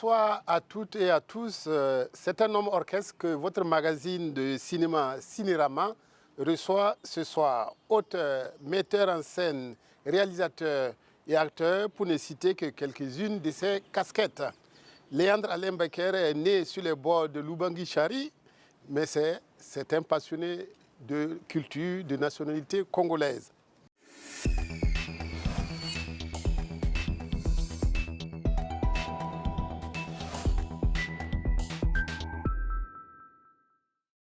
Bonsoir à toutes et à tous. C'est un homme orchestre que votre magazine de cinéma Cinérama reçoit ce soir. Auteur, metteur en scène, réalisateur et acteur, pour ne citer que quelques-unes de ses casquettes. Léandre Alain Becker est né sur les bords de l'Oubangui-Chari, mais c'est un passionné de culture, de nationalité congolaise.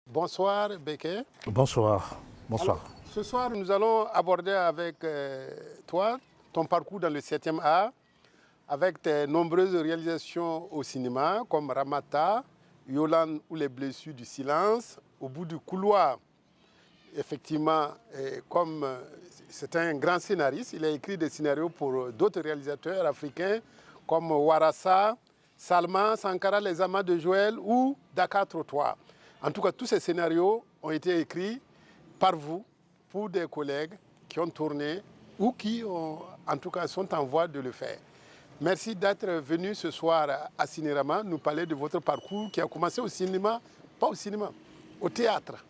Bonsoir Becker. Bonsoir. Bonsoir. Alors, ce soir, nous allons aborder avec toi ton parcours dans le 7e art, avec tes nombreuses réalisations au cinéma, comme Ramata, Yolande ou les blessures du silence, Au bout du couloir. Effectivement, comme c'est un grand scénariste, il a écrit des scénarios pour d'autres réalisateurs africains, comme Warassa, Salma, Sankara, Les Amants de Joël ou Dakar Trottoir. En tout cas, tous ces scénarios ont été écrits par vous, pour des collègues qui ont tourné ou qui, en tout cas, sont en voie de le faire. Merci d'être venu ce soir à Cinérama nous parler de votre parcours qui a commencé au cinéma, pas au cinéma, au théâtre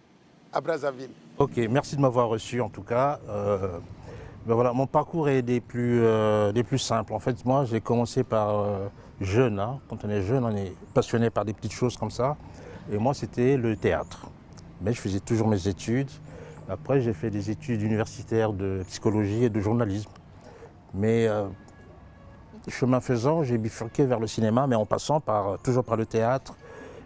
à Brazzaville. Ok, merci de m'avoir reçu en tout cas. Voilà, mon parcours est des plus simples. En fait, moi, j'ai commencé par jeune. Hein. Quand on est jeune, on est passionné par des petites choses comme ça. Et moi, c'était le théâtre. Mais je faisais toujours mes études. Après, j'ai fait des études universitaires de psychologie et de journalisme. Mais chemin faisant, j'ai bifurqué vers le cinéma, mais en passant toujours par le théâtre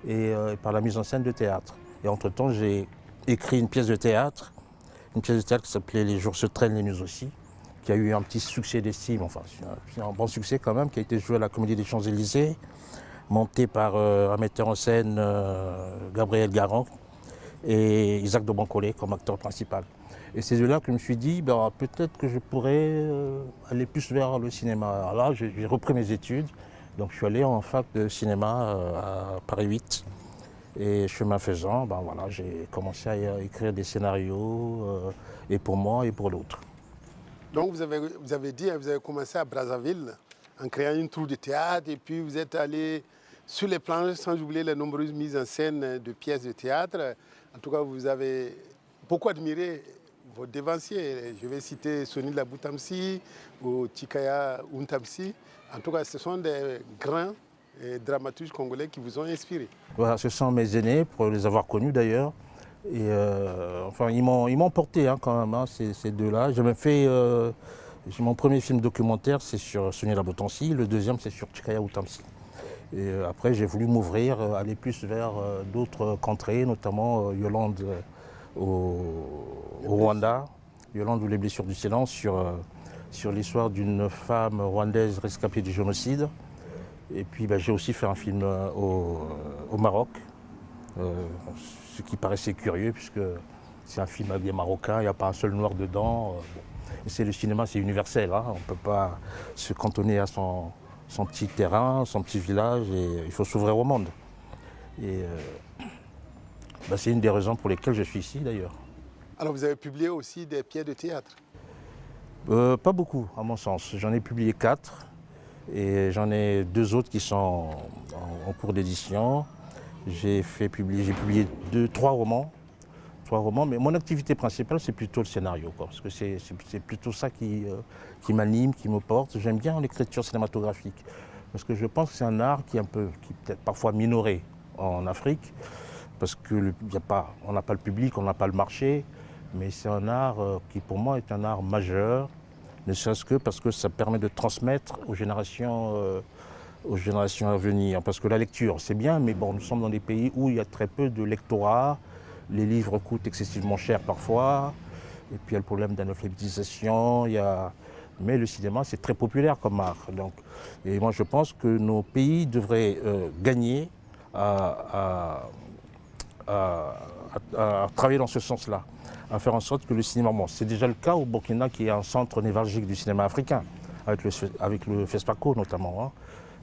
et par la mise en scène de théâtre. Et entre-temps, j'ai écrit une pièce de théâtre qui s'appelait Les jours se traînent, les nuits aussi, qui a eu un petit succès d'estime, enfin un bon succès quand même, qui a été joué à la Comédie des Champs-Élysées, monté par un metteur en scène, Gabriel Garand, et Isaac de Bancolé comme acteur principal. Et c'est de là que je me suis dit, peut-être que je pourrais aller plus vers le cinéma. Alors là, j'ai repris mes études, donc je suis allé en fac de cinéma à Paris 8. Et chemin faisant, voilà, j'ai commencé à écrire des scénarios, et pour moi et pour l'autre. Donc vous avez dit, vous avez commencé à Brazzaville en créant une troupe de théâtre, et puis vous êtes allé sur les planches, sans oublier les nombreuses mises en scène de pièces de théâtre. En tout cas, vous avez beaucoup admiré vos dévanciers. Je vais citer Sonny Laboutamsi ou Tikaya Untamsi. En tout cas, ce sont des grands dramaturges congolais qui vous ont inspiré. Voilà, ce sont mes aînés, pour les avoir connus d'ailleurs. Et enfin, ils m'ont porté quand même, ces deux-là. J'ai même fait mon premier film documentaire, c'est sur Sonny Laboutamsi. Le deuxième, c'est sur Tikaya Untamsi. Et après, j'ai voulu m'ouvrir, aller plus vers d'autres contrées, notamment Yolande au Rwanda, Yolande ou les blessures du silence, sur l'histoire d'une femme rwandaise rescapée du génocide. Et puis j'ai aussi fait un film au Maroc, ce qui paraissait curieux, puisque c'est un film avec des Marocains, il n'y a pas un seul noir dedans. Et le cinéma, c'est universel, hein, on ne peut pas se cantonner à son petit terrain, son petit village, et il faut s'ouvrir au monde. Et c'est une des raisons pour lesquelles je suis ici d'ailleurs. Alors vous avez publié aussi des pièces de théâtre? Pas beaucoup à mon sens, j'en ai publié 4 et j'en ai 2 autres qui sont en cours d'édition. J'ai publié 3 romans, mais mon activité principale c'est plutôt le scénario, parce que c'est plutôt ça qui m'anime, qui me porte. J'aime bien l'écriture cinématographique, parce que je pense que c'est un art qui est peut-être parfois minoré en Afrique, parce qu'on n'a pas le public, on n'a pas le marché, mais c'est un art qui pour moi est un art majeur, ne serait-ce que parce que ça permet de transmettre aux générations à venir. Parce que la lecture c'est bien, mais nous sommes dans des pays où il y a très peu de lectorat. Les livres coûtent excessivement cher parfois, et puis il y a le problème d'analphabétisation, mais le cinéma c'est très populaire comme art. Et moi je pense que nos pays devraient gagner à travailler dans ce sens-là, à faire en sorte que le cinéma, c'est déjà le cas au Burkina qui est un centre névralgique du cinéma africain, avec le FESPACO notamment. Hein.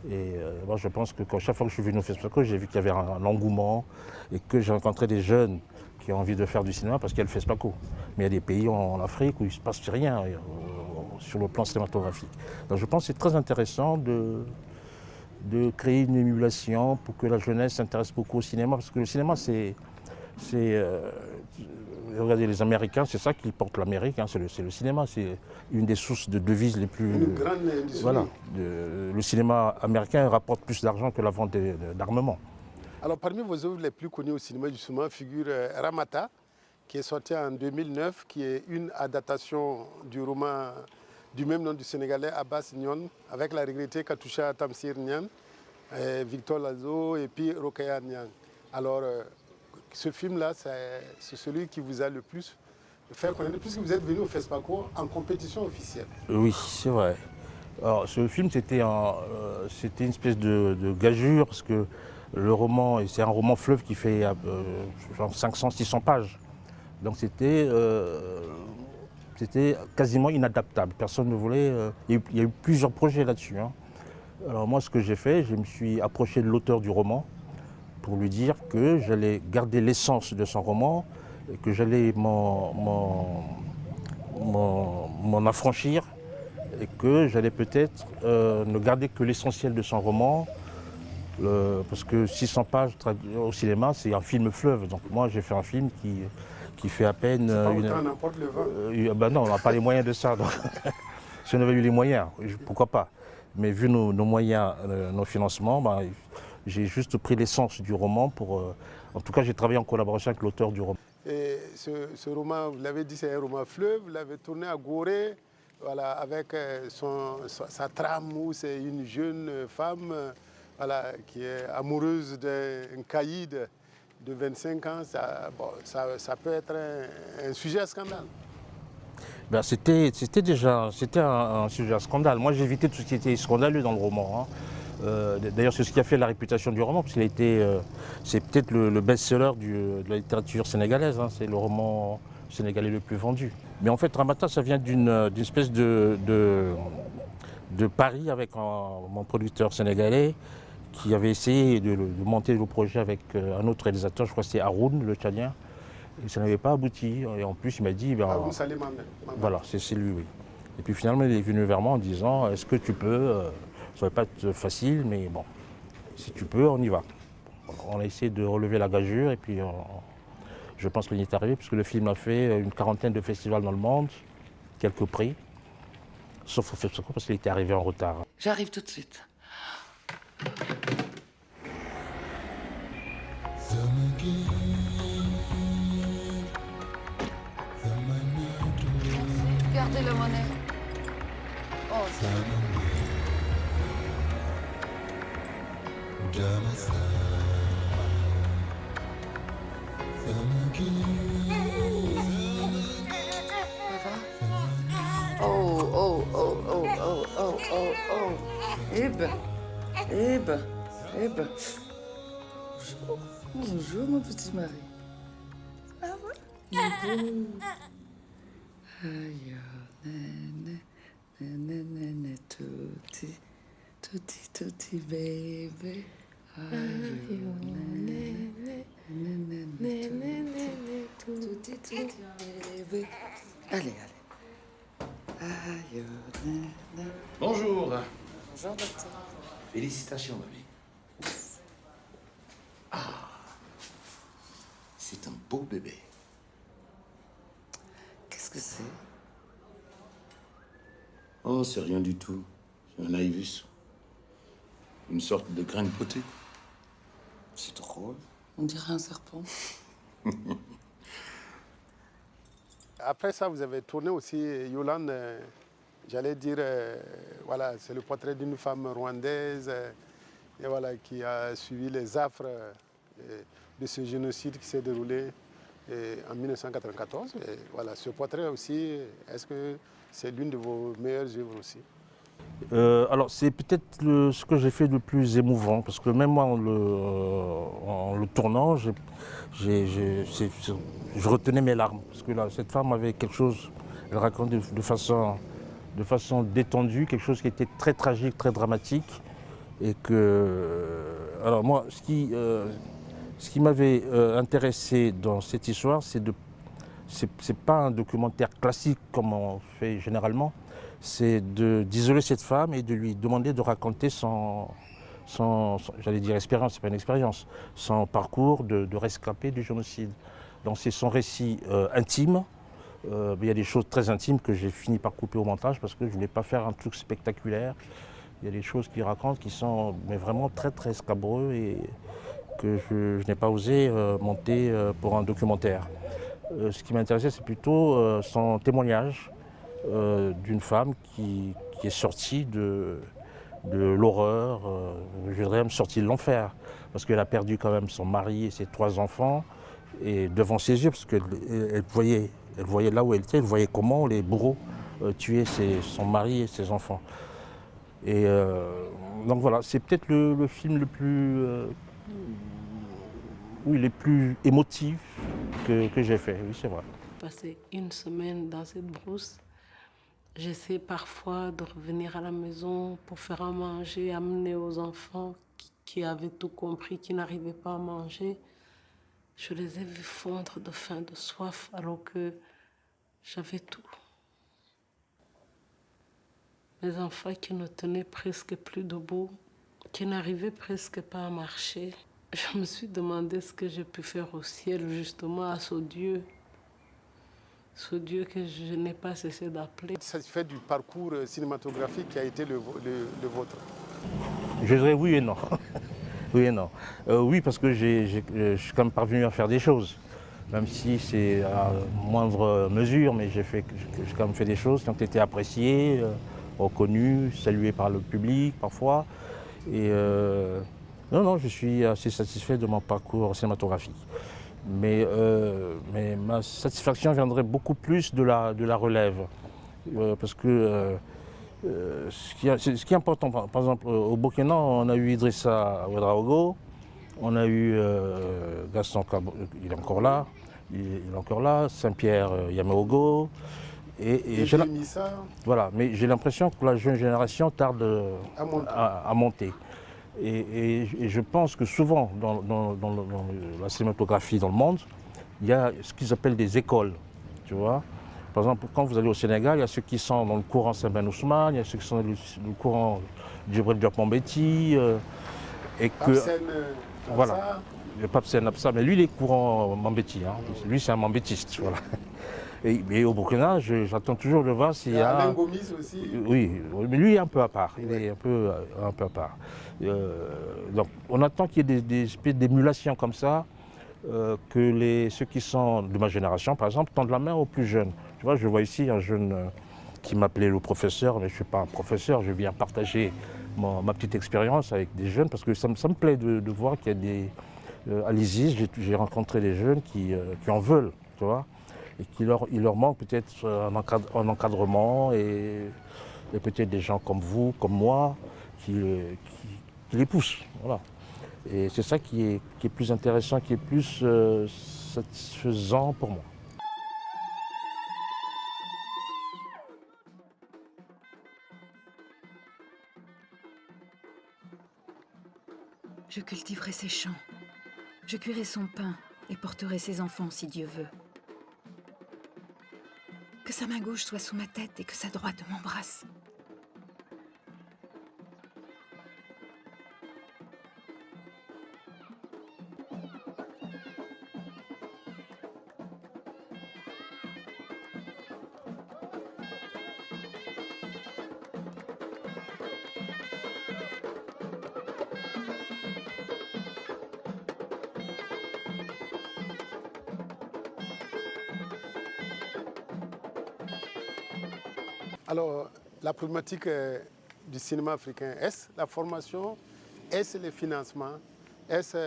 Et moi je pense que chaque fois que je suis venu au FESPACO, j'ai vu qu'il y avait un engouement et que j'ai rencontré des jeunes qui ont envie de faire du cinéma parce qu'il y a le FESPACO. Mais il y a des pays en Afrique où il ne se passe rien sur le plan cinématographique. Donc je pense que c'est très intéressant de créer une émulation pour que la jeunesse s'intéresse beaucoup au cinéma. Parce que le cinéma, regardez les Américains, c'est ça qui porte l'Amérique, hein, c'est le cinéma, c'est une des sources de devises les plus... Une grande industrie. Voilà, le cinéma américain rapporte plus d'argent que la vente d'armement. Alors parmi vos œuvres les plus connues au cinéma justement figure Ramata, qui est sorti en 2009, qui est une adaptation du roman du même nom du Sénégalais Abbas Nyon, avec la regrettée Katoucha Tamsir Nyan, Victor Lazo et puis Rokhaya Nyan. Alors ce film-là, c'est celui qui vous a le plus fait connaître, puisque vous êtes venu au FESPACO en compétition officielle. Oui, c'est vrai. Alors ce film, c'était une espèce de gageure, parce que le roman, c'est un roman fleuve qui fait genre 500-600 pages. Donc c'était quasiment inadaptable. Personne ne voulait... il y a eu plusieurs projets là-dessus, hein. Alors moi, ce que j'ai fait, je me suis approché de l'auteur du roman pour lui dire que j'allais garder l'essence de son roman, et que j'allais m'en affranchir, et que j'allais peut-être ne garder que l'essentiel de son roman, parce que 600 pages au cinéma, c'est un film fleuve. Donc moi, j'ai fait un film qui fait à peine... C'est pas autant n'importe le vent. Ben non, on n'a pas les moyens de ça. Donc, si on avait eu les moyens, pourquoi pas. Mais vu nos moyens, nos financements, ben, j'ai juste pris l'essence du roman pour... en tout cas, j'ai travaillé en collaboration avec l'auteur du roman. Et ce roman, vous l'avez dit, c'est un roman fleuve, vous l'avez tourné à Gorée, voilà, avec sa trame où c'est une jeune femme voilà, qui est amoureuse d'un caïd de 25 ans. Ça peut être un sujet à scandale. Ben, c'était un sujet à scandale. Moi, j'évitais tout ce qui était scandaleux dans le roman, hein. D'ailleurs, c'est ce qui a fait la réputation du roman, parce qu'il a été, c'est peut-être le best-seller de la littérature sénégalaise, hein. C'est le roman sénégalais le plus vendu. Mais en fait, Ramata, ça vient d'une espèce de pari avec mon producteur sénégalais, qui avait essayé de monter le projet avec un autre réalisateur, je crois que c'était Haroun, le Tchadien. Et ça n'avait pas abouti. Et en plus, il m'a dit... Ben, voilà, c'est lui, oui. Et puis finalement, il est venu vers moi en disant, est-ce que tu peux... ça ne va pas être facile, mais bon, si tu peux, on y va. On a essayé de relever la gageure et puis je pense qu'on y est arrivé, puisque le film a fait une quarantaine de festivals dans le monde, quelques prix, sauf au FESPACO parce qu'il était arrivé en retard. J'arrive tout de suite. Gardez la monnaie. Oh. Oh, oh, oh, oh, oh, oh, oh, oh. Eh ben. Bonjour. Bonjour, mon petit mari. Ah ouais? Aïe, néné, néné, néné, tutti, baby. Aïe, néné, néné, néné, tutti, baby. Allez. Aïe, néné. Bonjour. Bonjour, docteur. Félicitations, mamie. Ah, c'est un beau bébé. Qu'est-ce que c'est? Oh, c'est rien du tout. C'est un aïvus. Une sorte de grain de beauté. C'est drôle. On dirait un serpent. Après ça, vous avez tourné aussi Yolande, j'allais dire, voilà, c'est le portrait d'une femme rwandaise et voilà, qui a suivi les affres de ce génocide qui s'est déroulé en 1994. Et voilà, ce portrait aussi, est-ce que c'est l'une de vos meilleures œuvres aussi? Alors c'est peut-être ce que j'ai fait de plus émouvant, parce que même moi en le tournant, je retenais mes larmes, parce que là, cette femme avait quelque chose, elle raconte de façon détendue, quelque chose qui était très tragique, très dramatique, et que... Alors moi, ce qui m'avait intéressé dans cette histoire, c'est pas un documentaire classique comme on fait généralement, c'est d'isoler cette femme et de lui demander de raconter son j'allais dire expérience, c'est pas une expérience, son parcours de rescapé du génocide. Donc c'est son récit intime. Il y a des choses très intimes que j'ai fini par couper au montage parce que je ne voulais pas faire un truc spectaculaire. Il y a des choses qu'il raconte qui sont mais vraiment très très scabreux et que je n'ai pas osé monter pour un documentaire. Ce qui m'intéressait, c'est plutôt son témoignage d'une femme qui est sortie de l'horreur, je dirais même sortie de l'enfer, parce qu'elle a perdu quand même son mari et ses 3 enfants, et devant ses yeux, parce qu'elle voyait là où elle était, elle voyait comment les bourreaux tuaient son mari et ses enfants. Et donc voilà, c'est peut-être le film le plus, oui, les plus émotifs que j'ai fait, oui c'est vrai. Passer une semaine dans cette brousse, j'essaie parfois de revenir à la maison pour faire à manger, amener aux enfants qui avaient tout compris, qui n'arrivaient pas à manger. Je les ai vus fondre de faim, de soif, alors que j'avais tout. Mes enfants qui ne tenaient presque plus debout, qui n'arrivaient presque pas à marcher. Je me suis demandé ce que j'ai pu faire au ciel, justement, à ce Dieu que je n'ai pas cessé d'appeler. Satisfait du parcours cinématographique qui a été le vôtre? Je dirais oui et non. Oui et non. Oui, parce que je suis quand même parvenu à faire des choses, même si c'est à moindre mesure, mais j'ai quand même fait des choses qui ont été appréciées, reconnues, saluées par le public parfois. Et non, je suis assez satisfait de mon parcours cinématographique. Mais ma satisfaction viendrait beaucoup plus de la relève. Parce que ce qui est important, par exemple, au Burkina, on a eu Idrissa Ouedraogo, on a eu Gaston Cabo, il est encore là, Saint-Pierre Yameogo. Et voilà, mais j'ai l'impression que la jeune génération tarde à monter. Et je pense que souvent, dans la cinématographie dans le monde, il y a ce qu'ils appellent des écoles, tu vois. Par exemple, quand vous allez au Sénégal, il y a ceux qui sont dans le courant Saint-Ben Ousmane, il y a ceux qui sont dans le courant Djibril Diop Mambéty, et que... voilà, le Pape Sen Absa, mais lui, il est courant Mambéty, hein. Lui, c'est un mambétiste, voilà. Et au Burkina, j'attends toujours de voir s'il y a... Alain Gomis aussi. Oui, mais lui est un peu à part, il est un peu à part. Donc on attend qu'il y ait des espèces d'émulation comme ça, que ceux qui sont de ma génération, par exemple, tendent la main aux plus jeunes. Tu vois, je vois ici un jeune qui m'appelait le professeur, mais je ne suis pas un professeur, je viens partager ma petite expérience avec des jeunes, parce que ça me plaît de voir qu'il y a des... à l'ISIS, j'ai rencontré des jeunes qui en veulent, tu vois, et il leur manque peut-être un encadrement et peut-être des gens comme vous, comme moi, qui les poussent. Voilà. Et c'est ça qui est plus intéressant, qui est plus satisfaisant pour moi. Je cultiverai ses champs, je cuirai son pain et porterai ses enfants si Dieu veut. Que sa main gauche soit sous ma tête et que sa droite m'embrasse. Alors, la problématique du cinéma africain, est-ce la formation, est-ce le financement, est-ce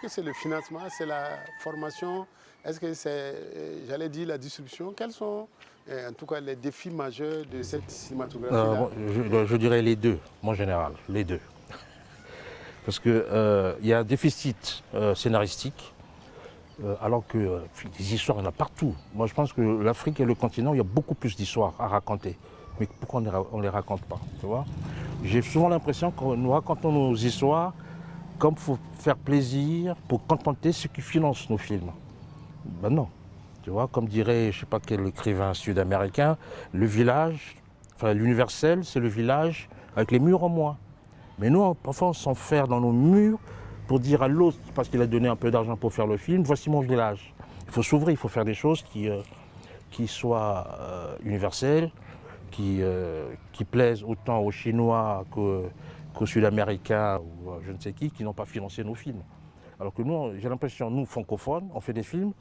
que c'est le financement, c'est la formation, est-ce que c'est, j'allais dire, la distribution? Quels sont, en tout cas, les défis majeurs de cette cinématographie-là? Je dirais les deux, en général, les deux. Parce qu'il y a un déficit scénaristique, alors que des histoires, il y en a partout. Moi, je pense que l'Afrique est le continent où il y a beaucoup plus d'histoires à raconter. Mais pourquoi on ne les raconte pas, tu vois? J'ai souvent l'impression que nous racontons nos histoires comme pour faire plaisir, pour contenter ceux qui financent nos films. Ben non. Tu vois, comme dirait, je ne sais pas quel écrivain sud-américain, le village, enfin l'universel, c'est le village avec les murs en moins. Mais nous, parfois, on s'enferme dans nos murs pour dire à l'autre, parce qu'il a donné un peu d'argent pour faire le film, voici mon village. Il faut s'ouvrir, il faut faire des choses qui soient universelles, qui plaisent autant aux Chinois qu'aux Sud-Américains ou je ne sais qui n'ont pas financé nos films. Alors que nous, j'ai l'impression, nous, francophones, on fait des films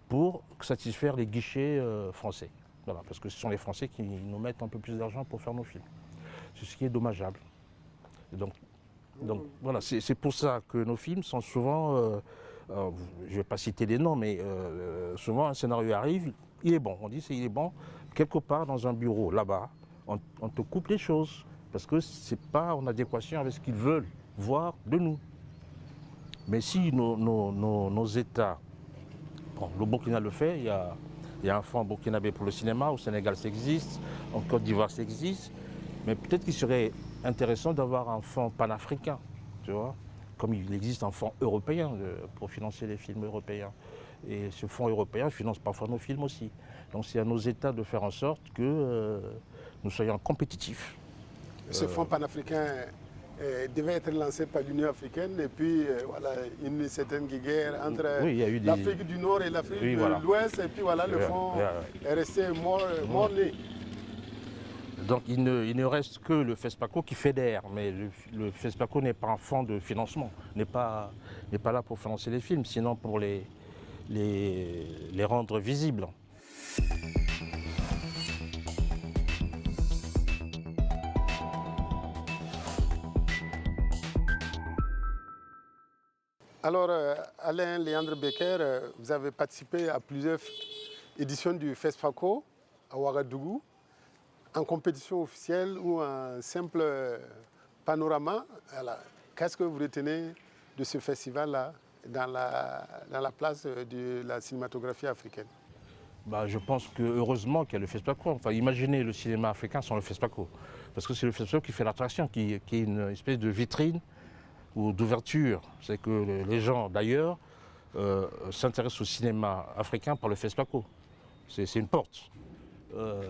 pour satisfaire les guichets français. Voilà, parce que ce sont les Français qui nous mettent un peu plus d'argent pour faire nos films. C'est ce qui est dommageable. Donc voilà, c'est pour ça que nos films sont souvent, je ne vais pas citer des noms, mais souvent un scénario arrive, il est bon, on dit il est bon, quelque part dans un bureau, là-bas, on te coupe les choses, parce que ce n'est pas en adéquation avec ce qu'ils veulent voir de nous. Mais si nos États, bon, le Burkina le fait, il y a un fonds burkinabé pour le cinéma, au Sénégal ça existe, en Côte d'Ivoire ça existe, mais peut-être qu'il serait intéressant d'avoir un fonds panafricain, tu vois, comme il existe un fonds européen pour financer les films européens. Et ce fonds européen finance parfois nos films aussi. Donc c'est à nos États de faire en sorte que nous soyons compétitifs. Ce fonds panafricain devait être lancé par l'Union africaine et puis voilà, une certaine guerre entre l'Afrique du Nord et l'Afrique de l'Ouest et puis voilà, le fonds est resté mort-né. Donc il ne reste que le FESPACO qui fédère, mais le FESPACO n'est pas un fonds de financement, n'est pas là pour financer les films, sinon pour les rendre visibles. Alors, Alain Léandre Becker, vous avez participé à plusieurs éditions du FESPACO à Ouagadougou, en compétition officielle ou en simple panorama. Qu'est-ce que vous retenez de ce festival-là dans la place de la cinématographie africaine? Je pense que heureusement qu'il y a le FESPACO. Enfin, imaginez le cinéma africain sans le FESPACO. Parce que c'est le FESPACO qui fait l'attraction, qui est une espèce de vitrine ou d'ouverture. C'est que les gens d'ailleurs s'intéressent au cinéma africain par le FESPACO. C'est une porte.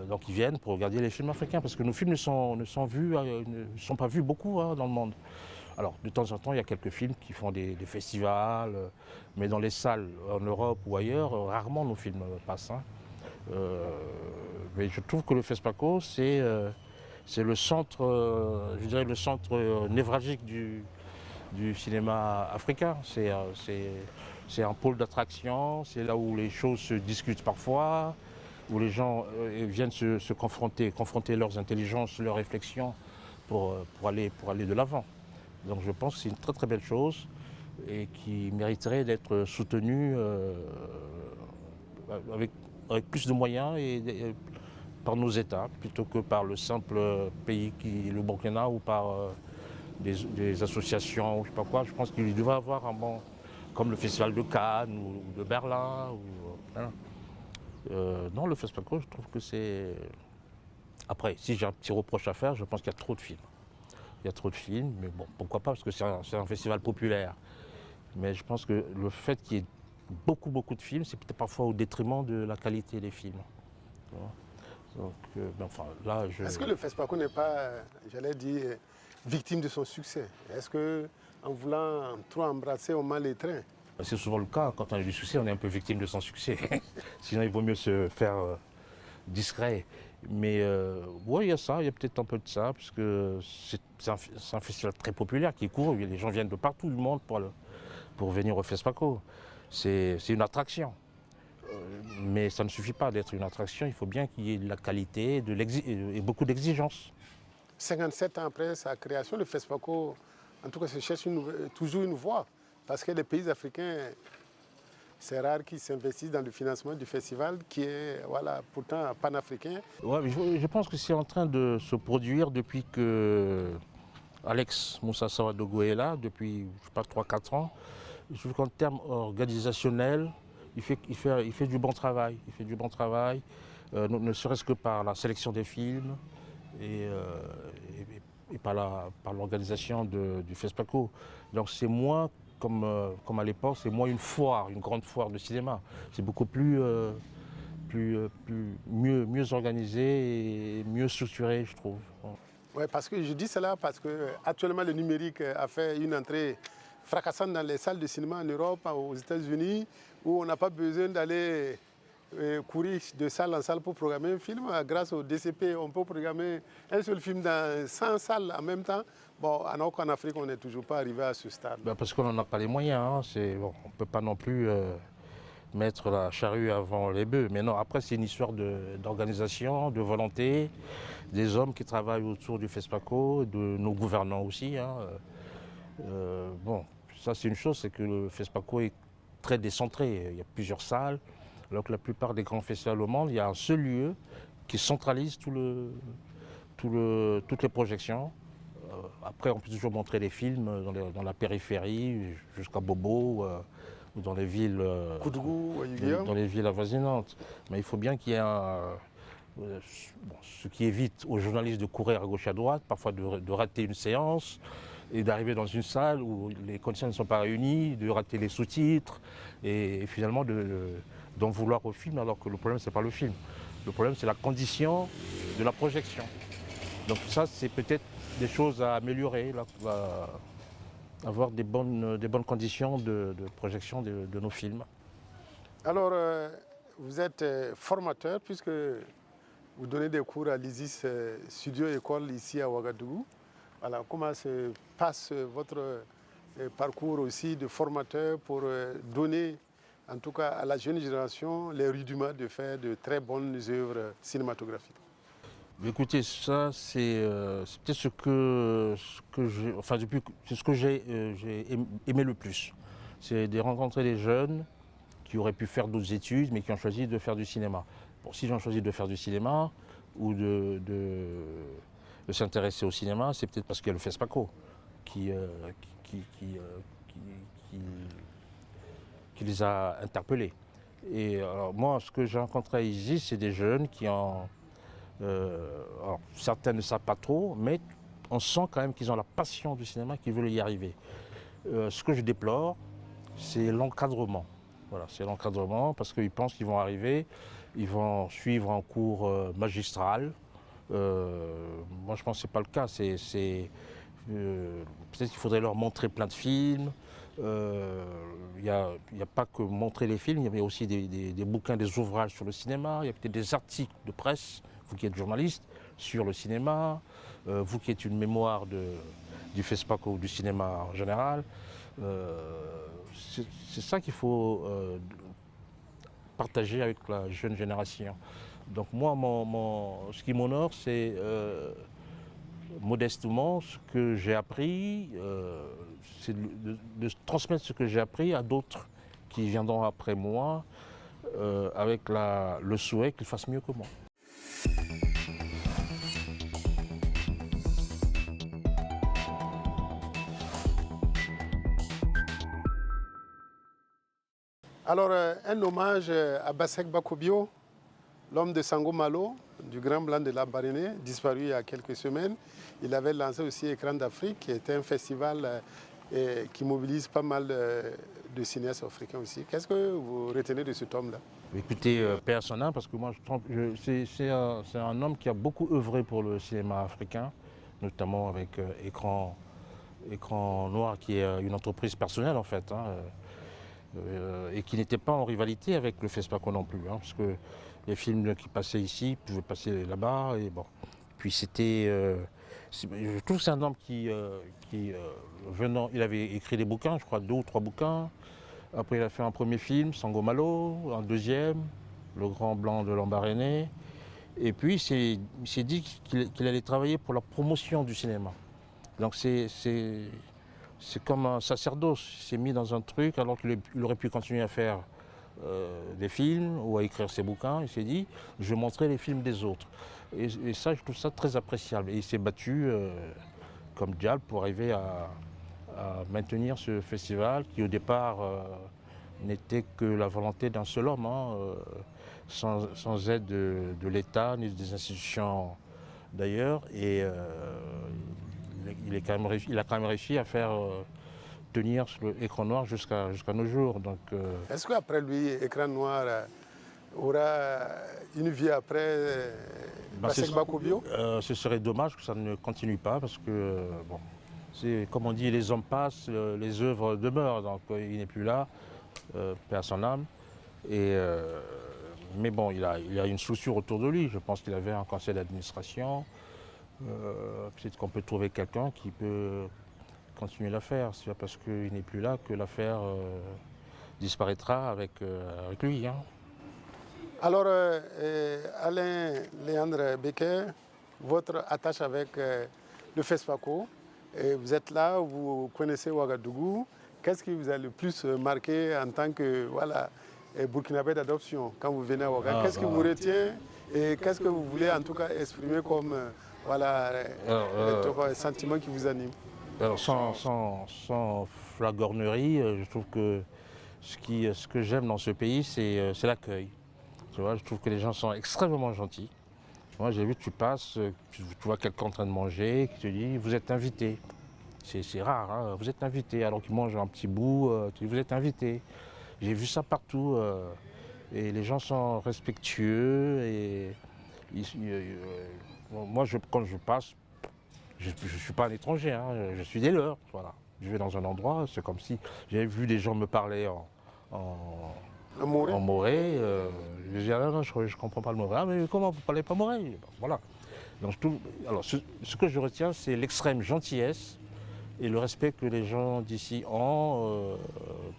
Donc ils viennent pour regarder les films africains parce que nos films ne sont pas vus beaucoup dans le monde. Alors de temps en temps il y a quelques films qui font des festivals, mais dans les salles en Europe ou ailleurs, rarement nos films passent. Mais je trouve que le FESPACO c'est le centre, je dirais le centre névralgique du cinéma africain. C'est un pôle d'attraction, c'est là où les choses se discutent parfois, où les gens viennent se confronter leurs intelligences, leurs réflexions pour aller de l'avant. Donc je pense que c'est une très très belle chose et qui mériterait d'être soutenue avec plus de moyens et par nos États plutôt que par le simple pays qui est le Burkina ou par des associations ou je sais pas quoi. Je pense qu'il devrait y avoir un bon, comme le Festival de Cannes ou de Berlin. Non, le FESPACO, je trouve que c'est... Après, si j'ai un petit reproche à faire, je pense qu'il y a trop de films. Il y a trop de films, mais bon, pourquoi pas, parce que c'est un festival populaire. Mais je pense que le fait qu'il y ait beaucoup de films, c'est peut-être parfois au détriment de la qualité des films. Donc, là, Est-ce que le FESPACO n'est pas, j'allais dire, victime de son succès? Est-ce qu'en voulant trop embrasser, on met les trains? C'est souvent le cas, quand on a du succès, on est un peu victime de son succès. Sinon, il vaut mieux se faire discret. Mais oui, il y a ça, il y a peut-être un peu de ça, parce que c'est un festival très populaire qui court. Les gens viennent de partout du monde pour venir au FESPACO. C'est une attraction. Mais ça ne suffit pas d'être une attraction, il faut bien qu'il y ait de la qualité et beaucoup d'exigences. 57 ans après sa création, le FESPACO, en tout cas, se cherche toujours une voie. Parce que les pays africains, c'est rare qu'ils s'investissent dans le financement du festival qui est pourtant panafricain. Ouais, mais je pense que c'est en train de se produire depuis que Alex Moussa Sawadogo est là, depuis, je sais pas, 3-4 ans. Je trouve qu'en termes organisationnels, il fait du bon travail. Il fait du bon travail, ne serait-ce que par la sélection des films et par l'organisation du FESPACO. Donc c'est moins, comme à l'époque, c'est moins une grande foire de cinéma. C'est beaucoup mieux organisé et mieux structuré, je trouve. Ouais, parce que je dis cela parce que actuellement le numérique a fait une entrée fracassante dans les salles de cinéma en Europe, aux États-Unis, où on n'a pas besoin d'aller courir de salle en salle pour programmer un film. Grâce au DCP, on peut programmer un seul film dans 100 salles en même temps. Bon, alors qu'en Afrique, on n'est toujours pas arrivé à ce stade. Ben, parce qu'on n'en a pas les moyens. Hein. Bon, on ne peut pas non plus mettre la charrue avant les bœufs. Mais non, après, c'est une histoire d'organisation, de volonté, des hommes qui travaillent autour du FESPACO, de nos gouvernants aussi. Hein. Bon, ça c'est une chose, c'est que le FESPACO est très décentré. Il y a plusieurs salles, alors que la plupart des grands festivals au monde, il y a un seul lieu qui centralise toutes les projections. Après, on peut toujours montrer les films dans la périphérie, jusqu'à Bobo, ou dans les villes, dans les villes avoisinantes. Mais il faut bien qu'il y ait ce qui évite aux journalistes de courir à gauche à droite, parfois de rater une séance, et d'arriver dans une salle où les conditions ne sont pas réunies, de rater les sous-titres, et finalement d'en vouloir au film, alors que le problème, ce n'est pas le film. Le problème, c'est la condition de la projection. Donc ça, c'est peut-être des choses à améliorer, avoir des bonnes conditions de projection de nos films. Alors, vous êtes formateur, puisque vous donnez des cours à l'ISIS Studio École ici à Ouagadougou. Voilà, comment se passe votre parcours aussi de formateur pour donner, en tout cas à la jeune génération, les rudiments de faire de très bonnes œuvres cinématographiques? Écoutez, ça c'est peut-être ce que j'ai aimé le plus. C'est de rencontrer des jeunes qui auraient pu faire d'autres études, mais qui ont choisi de faire du cinéma. Bon, s'ils ont choisi de faire du cinéma ou de s'intéresser au cinéma, c'est peut-être parce qu'il y a le FESPACO qui les a interpellés. Et alors moi, ce que j'ai rencontré ici, c'est des jeunes qui ont... alors, certains ne savent pas trop, mais on sent quand même qu'ils ont la passion du cinéma, qu'ils veulent y arriver. Ce que je déplore, c'est l'encadrement. Voilà, c'est l'encadrement parce qu'ils pensent qu'ils vont arriver, ils vont suivre un cours magistral. Moi, je pense que ce n'est pas le cas. Peut-être qu'il faudrait leur montrer plein de films. Il n'y a pas que montrer les films, il y a aussi des bouquins, des ouvrages sur le cinéma, il y a peut-être des articles de presse, vous qui êtes journaliste, sur le cinéma, vous qui êtes une mémoire du FESPACO ou du cinéma en général. C'est ça qu'il faut partager avec la jeune génération. Donc moi, ce qui m'honore, c'est modestement ce que j'ai appris, c'est de transmettre ce que j'ai appris à d'autres qui viendront après moi, avec le souhait qu'ils fassent mieux que moi. Alors, un hommage à Bassek Bakobio, l'homme de Sango Malo, du Grand Blanc de la Barénée, disparu il y a quelques semaines. Il avait lancé aussi Écran d'Afrique, qui est un festival qui mobilise pas mal de cinéastes africains aussi. Qu'est-ce que vous retenez de cet homme-là? Écoutez, paix à son âme, parce que moi, c'est un homme qui a beaucoup œuvré pour le cinéma africain, notamment avec Écran Noir, qui est une entreprise personnelle en fait. Hein, et qui n'était pas en rivalité avec le FESPACO non plus, hein, parce que les films qui passaient ici pouvaient passer là-bas, et bon. Puis c'était... je trouve que c'est un homme qui venant... Il avait écrit des bouquins, je crois 2 ou 3 bouquins. Après il a fait un premier film, Sango Malo, un deuxième, Le Grand Blanc de Lambaréné. Et puis il s'est dit qu'il allait travailler pour la promotion du cinéma. Donc c'est comme un sacerdoce, il s'est mis dans un truc alors qu'il aurait pu continuer à faire des films ou à écrire ses bouquins. Il s'est dit, je vais montrer les films des autres. Et ça, je trouve ça très appréciable. Et il s'est battu comme diable pour arriver à maintenir ce festival qui au départ n'était que la volonté d'un seul homme, hein, sans aide de l'État ni des institutions d'ailleurs. Et il a quand même réussi à faire tenir l'écran noir jusqu'à nos jours. Donc, est-ce qu'après lui, Écran Noir aura une vie après Bassek Bakobio? Ce serait dommage que ça ne continue pas parce que, bon, c'est comme on dit, les hommes passent, les œuvres demeurent, donc il n'est plus là, paix à son âme. Mais bon, il a une structure autour de lui. Je pense qu'il avait un conseil d'administration. Peut-être qu'on peut trouver quelqu'un qui peut continuer l'affaire. C'est pas parce qu'il n'est plus là que l'affaire disparaîtra avec lui. Hein. Alors, Alain Léandre Becker, votre attache avec le FESPACO, vous êtes là, vous connaissez Ouagadougou. Qu'est-ce qui vous a le plus marqué en tant que Burkinabé d'adoption quand vous venez à Ouagadougou? Qu'est-ce qui vous retient et qu'est-ce que vous voulez en tout cas exprimer comme sentiment qui vous anime? Alors, sans flagornerie, je trouve que ce que j'aime dans ce pays, c'est l'accueil. Tu vois, je trouve que les gens sont extrêmement gentils. Moi, j'ai vu que tu passes, tu vois quelqu'un en train de manger, qui te dit « vous êtes invité ». C'est rare, hein, vous êtes invité, alors qu'il mange un petit bout, tu dis « vous êtes invité ». J'ai vu ça partout, et les gens sont respectueux. Et moi, quand je passe, je ne suis pas un étranger, hein, je suis des leurs. Voilà. Je vais dans un endroit, c'est comme si j'avais vu des gens me parler en moré. Je dis, ah non, je ne comprends pas le moré. Ah, mais comment vous ne parlez pas moré? Voilà. Donc, alors, ce que je retiens, c'est l'extrême gentillesse et le respect que les gens d'ici ont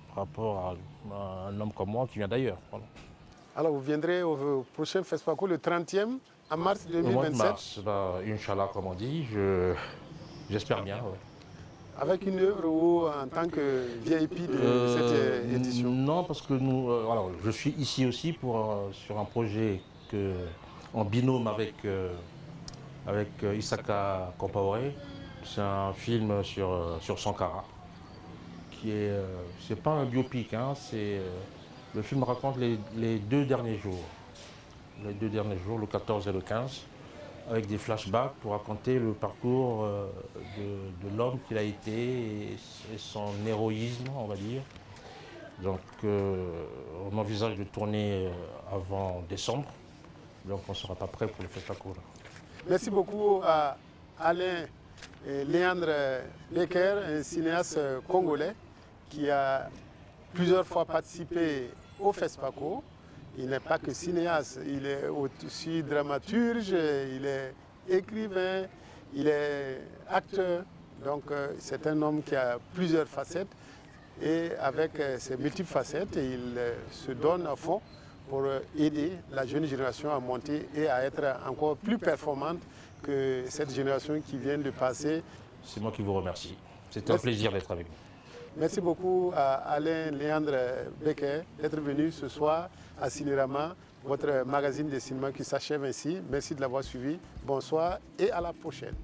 par rapport à un homme comme moi qui vient d'ailleurs. Voilà. Alors, vous viendrez au prochain FESPACO le 30e en mars 2027? Au mois de mars, Inch'Allah, comme on dit, j'espère bien. Ouais. Avec une œuvre ou en tant que VIP de cette édition? Non, parce que alors, je suis ici aussi sur un projet en binôme avec Issaka Compaoré. C'est un film sur Sankara, qui c'est pas un biopic, hein, le film raconte les 2 derniers jours. Les 2 derniers jours, le 14 et le 15. Avec des flashbacks pour raconter le parcours de l'homme qu'il a été et son héroïsme, on va dire. Donc, on envisage de tourner avant décembre, donc on ne sera pas prêt pour le FESPACO. Merci beaucoup à Alain Léandre Becker, un cinéaste congolais qui a plusieurs fois participé au FESPACO. Il n'est pas que cinéaste, il est aussi dramaturge, il est écrivain, il est acteur. Donc c'est un homme qui a plusieurs facettes et avec ces multiples facettes, il se donne à fond pour aider la jeune génération à monter et à être encore plus performante que cette génération qui vient de passer. C'est moi qui vous remercie. C'est un plaisir d'être avec vous. Merci beaucoup à Alain Léandre Becker d'être venu ce soir à Cinérama, votre magazine de cinéma qui s'achève ainsi. Merci de l'avoir suivi. Bonsoir et à la prochaine.